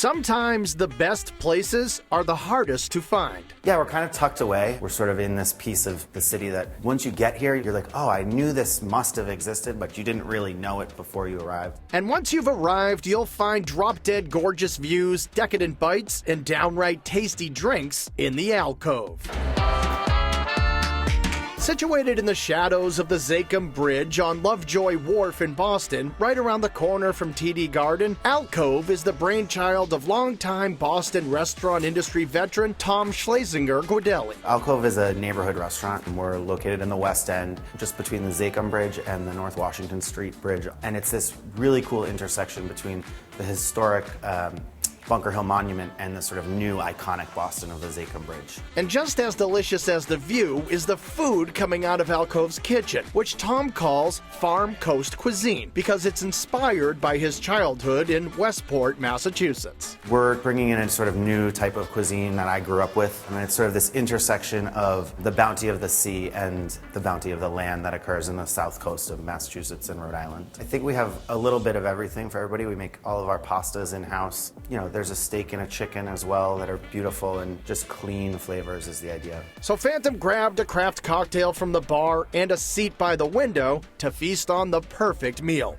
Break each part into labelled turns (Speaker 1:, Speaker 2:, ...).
Speaker 1: Sometimes the best places are the hardest to find.
Speaker 2: Yeah, we're kind of tucked away. We're sort of in this piece of the city that once you get here, you're like, oh, I knew this must have existed, but you didn't really know it before you arrived.
Speaker 1: And once you've arrived, you'll find drop-dead gorgeous views, decadent bites, and downright tasty drinks in the Alcove. Situated in the shadows of the Zakim Bridge on Lovejoy Wharf in Boston, right around the corner from TD Garden, Alcove is the brainchild of longtime Boston restaurant industry veteran Tom Schlesinger-Guidelli.
Speaker 2: Alcove is a neighborhood restaurant, and we're located in the West End, just between the Zakim Bridge and the North Washington Street Bridge. And it's this really cool intersection between the historic Bunker Hill Monument and the sort of new iconic Boston of the Zakim Bridge.
Speaker 1: And just as delicious as the view is the food coming out of Alcove's kitchen, which Tom calls Farm Coast Cuisine because it's inspired by his childhood in Westport, Massachusetts.
Speaker 2: We're bringing in a sort of new type of cuisine that I grew up with. I mean, it's sort of this intersection of the bounty of the sea and the bounty of the land that occurs in the south coast of Massachusetts and Rhode Island. I think we have a little bit of everything for everybody. We make all of our pastas in-house. You know, there's a steak and a chicken as well that are beautiful, and just clean flavors is the idea.
Speaker 1: So Phantom grabbed a craft cocktail from the bar and a seat by the window to feast on the perfect meal.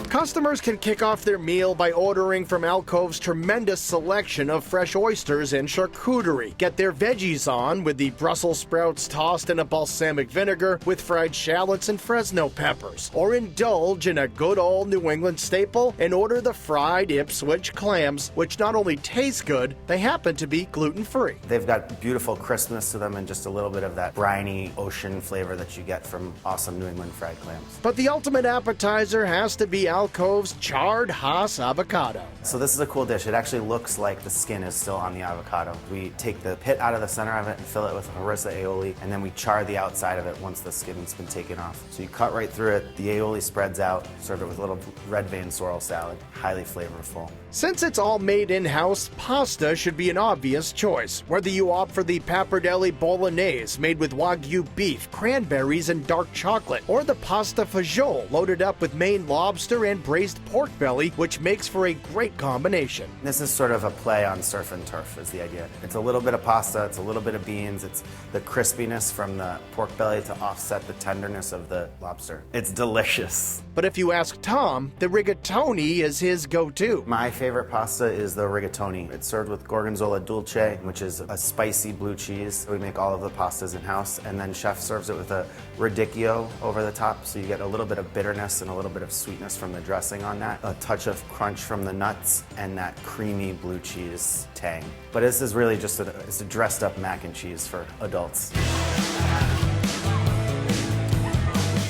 Speaker 1: Customers can kick off their meal by ordering from Alcove's tremendous selection of fresh oysters and charcuterie. Get their veggies on with the Brussels sprouts tossed in a balsamic vinegar with fried shallots and Fresno peppers. Or indulge in a good old New England staple and order the fried Ipswich clams, which not only taste good, they happen to be gluten-free.
Speaker 2: They've got beautiful crispness to them and just a little bit of that briny ocean flavor that you get from awesome New England fried clams.
Speaker 1: But the ultimate appetizer has to be Alcove's Chard Avocado.
Speaker 2: So this is a cool dish. It actually looks like the skin is still on the avocado. We take the pit out of the center of it and fill it with harissa aioli, and then we char the outside of it once the skin's been taken off. So you cut right through it, the aioli spreads out, serve it with a little red vein sorrel salad. Highly flavorful.
Speaker 1: Since it's all made in-house, pasta should be an obvious choice, whether you opt for the Pappardelle bolognese made with Wagyu beef, cranberries, and dark chocolate, or the pasta fagioli loaded up with Maine lobster and braised pork belly, which makes for a great combination.
Speaker 2: This is sort of a play on surf and turf is the idea. It's a little bit of pasta, it's a little bit of beans, it's the crispiness from the pork belly to offset the tenderness of the lobster. It's delicious.
Speaker 1: But if you ask Tom, the rigatoni is his go-to.
Speaker 2: My favorite pasta is the rigatoni. It's served with gorgonzola dulce, which is a spicy blue cheese. We make all of the pastas in-house, and then chef serves it with a radicchio over the top, so you get a little bit of bitterness and a little bit of sweetness from the dressing on that, a touch of crunch from the nuts, and that creamy blue cheese tang. But this is really just it's a dressed up mac and cheese for adults.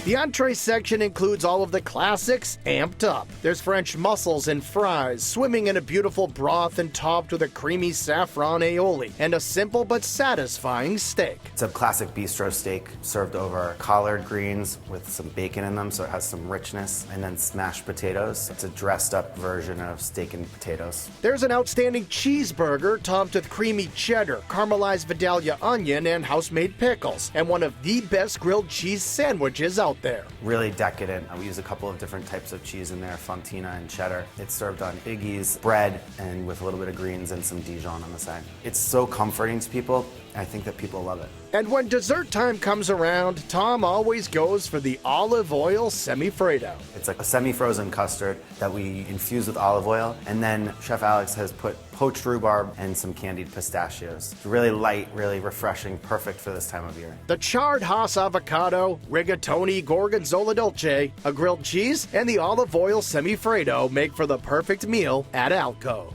Speaker 1: The entree section includes all of the classics amped up. There's French mussels and fries, swimming in a beautiful broth and topped with a creamy saffron aioli, and a simple but satisfying steak.
Speaker 2: It's a classic bistro steak served over collard greens with some bacon in them, so it has some richness, and then smashed potatoes. It's a dressed up version of steak and potatoes.
Speaker 1: There's an outstanding cheeseburger topped with creamy cheddar, caramelized Vidalia onion, and house-made pickles, and one of the best grilled cheese sandwiches out there.
Speaker 2: Really decadent. We use a couple of different types of cheese in there, fontina and cheddar. It's served on Iggy's bread and with a little bit of greens and some Dijon on the side. It's so comforting to people. I think that people love it.
Speaker 1: And when dessert time comes around, Tom always goes for the olive oil semifreddo.
Speaker 2: It's like a semi-frozen custard that we infuse with olive oil, and then Chef Alex has put poached rhubarb and some candied pistachios. It's really light, really refreshing, perfect for this time of year.
Speaker 1: The Chard avocado, rigatoni gorgonzola dolce, a grilled cheese, and the olive oil semifreddo make for the perfect meal at Alcove.